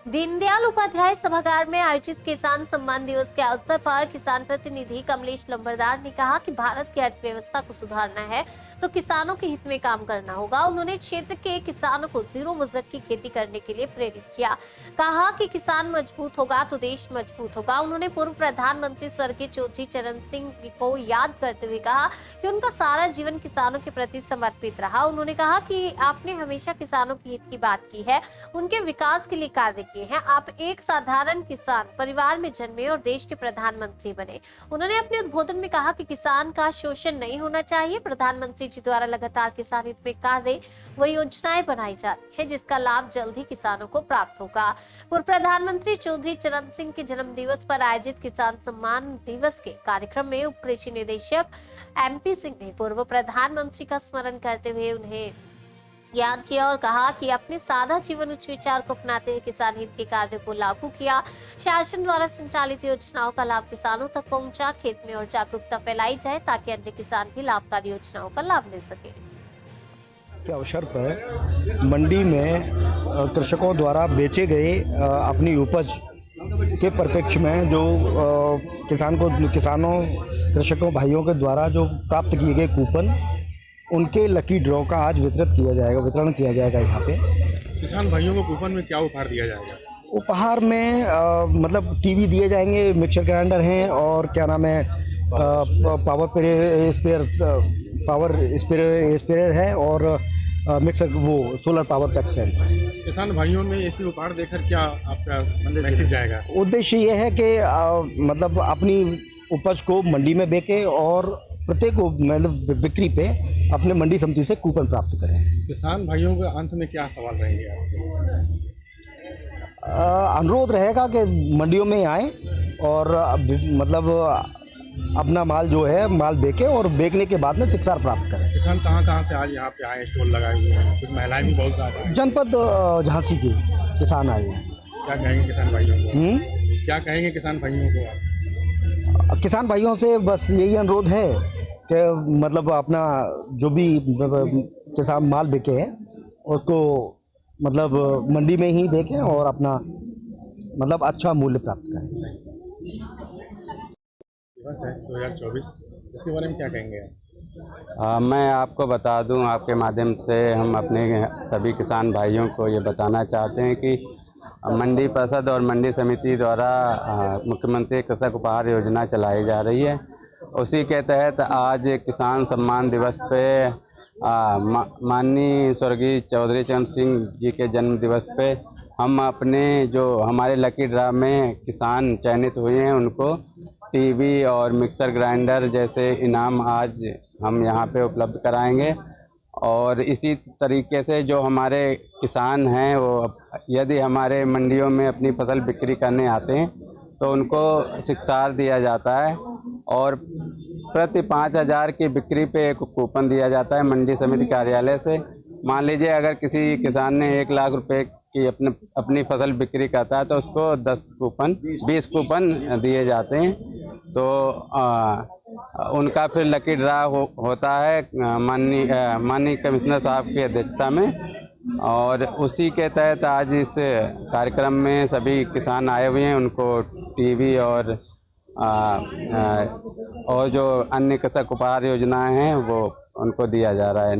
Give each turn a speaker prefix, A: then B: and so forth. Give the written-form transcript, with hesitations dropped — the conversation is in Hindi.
A: दीनदयाल उपाध्याय सभागार में आयोजित किसान सम्मान दिवस के अवसर पर किसान प्रतिनिधि कमलेश लंबरदार ने कहा कि भारत की अर्थव्यवस्था को सुधारना है तो किसानों के हित में काम करना होगा। उन्होंने क्षेत्र के किसानों को जीरो बजट की खेती करने के लिए प्रेरित किया। कहा कि किसान मजबूत होगा तो देश मजबूत होगा। उन्होंने पूर्व प्रधानमंत्री स्वर्गीय चौधरी चरण सिंह को याद करते हुए कहा कि उनका सारा जीवन किसानों के प्रति समर्पित रहा। उन्होंने कहा कि आपने हमेशा किसानों के हित की बात की है, उनके विकास के लिए कार्य किए हैं। आप एक साधारण किसान परिवार में जन्मे और देश के प्रधानमंत्री बने। उन्होंने अपने उद्बोधन में कहा कि किसान का शोषण नहीं होना चाहिए। प्रधानमंत्री जी द्वारा लगातार किसान हित में कार्य व योजनाएं बनाई जा रही है, जिसका लाभ जल्द ही किसानों को प्राप्त होगा। पूर्व प्रधानमंत्री चौधरी चरण सिंह के जन्म दिवस पर आयोजित किसान सम्मान दिवस के कार्यक्रम में उप कृषि निदेशक MP सिंह ने पूर्व प्रधानमंत्री का स्मरण करते हुए उन्हें याद किया और कहा कि अपने सादा जीवन उच्च विचार को अपनाते हुए किसान हित के कार्य को लागू किया। शासन द्वारा संचालित योजनाओं का लाभ किसानों तक पहुंचा। खेत में और जागरूकता फैलाई जाए ताकि अन्य किसान भी लाभकारी योजनाओं का लाभ ले सके।
B: के अवसर पर मंडी में कृषकों द्वारा बेचे गए अपनी उपज के परिप्रेक्ष्य में जो किसानों कृषकों भाइयों के द्वारा जो प्राप्त किए गए कूपन, उनके लकी ड्रॉ का आज वितरण किया जाएगा। यहाँ पे
C: किसान भाइयों को कूपन में क्या उपहार दिया जाएगा?
B: उपहार में मतलब टीवी दिए जाएंगे, मिक्सर ग्राइंडर हैं और क्या नाम है पावर स्प्रेयर है और मिक्सर वो सोलर पावर पैक सेट।
C: किसान भाइयों में ऐसे उपहार देकर क्या आपका मैसेज जाएगा?
B: उद्देश्य ये है कि मतलब अपनी उपज को मंडी में बेचे और प्रत्येक मतलब बिक्री पे अपने मंडी समिति से कूपन प्राप्त करें।
C: किसान भाइयों के अंत में क्या सवाल रहेंगे आपके?
B: अनुरोध रहेगा कि मंडियों में आए और मतलब अपना माल जो है माल बेचे और बेचने के बाद में शिक्षा प्राप्त करें।
C: किसान कहाँ से आज यहाँ पे आए, स्टॉल लगाए हुए हैं, कुछ महिलाएं भी बहुत ज़्यादा हैं।
B: जनपद झांसी के किसान आए हैं।
C: क्या कहेंगे किसान भाइयों को? क्या कहेंगे किसान भाइयों को आप?
B: किसान भाइयों से बस यही अनुरोध है कि मतलब अपना जो भी किसान माल बेचे हैं उसको मतलब मंडी में ही बेचें और अपना मतलब अच्छा मूल्य प्राप्त करें।
C: दिवस है 2024, इसके बारे में क्या कहेंगे?
D: मैं आपको बता दूं, आपके माध्यम से हम अपने सभी किसान भाइयों को ये बताना चाहते हैं कि मंडी परिषद और मंडी समिति द्वारा मुख्यमंत्री कृषक उपहार योजना चलाई जा रही है। उसी के तहत आज किसान सम्मान दिवस पे माननीय स्वर्गीय चौधरी चरण सिंह जी के जन्म दिवस पे हम अपने जो हमारे लकी ड्रा में किसान चयनित हुए हैं उनको टीवी और मिक्सर ग्राइंडर जैसे इनाम आज हम यहाँ पे उपलब्ध कराएंगे। और इसी तरीके से जो हमारे किसान हैं वो यदि हमारे मंडियों में अपनी फसल बिक्री करने आते हैं तो उनको शिक्षार्थ दिया जाता है और प्रति 5,000 की बिक्री पे एक कूपन दिया जाता है मंडी समिति कार्यालय से। मान लीजिए अगर किसी किसान ने 1 लाख रुपए की अपनी फसल बिक्री करता है तो उसको 20 कूपन दिए जाते हैं। तो उनका फिर लकी ड्रा होता है माननीय कमिश्नर साहब की अध्यक्षता में। और उसी के तहत आज इस कार्यक्रम में सभी किसान आए हुए हैं, उनको टीवी और जो अन्य कृषक उपहार योजनाएं हैं वो उनको दिया जा रहा है।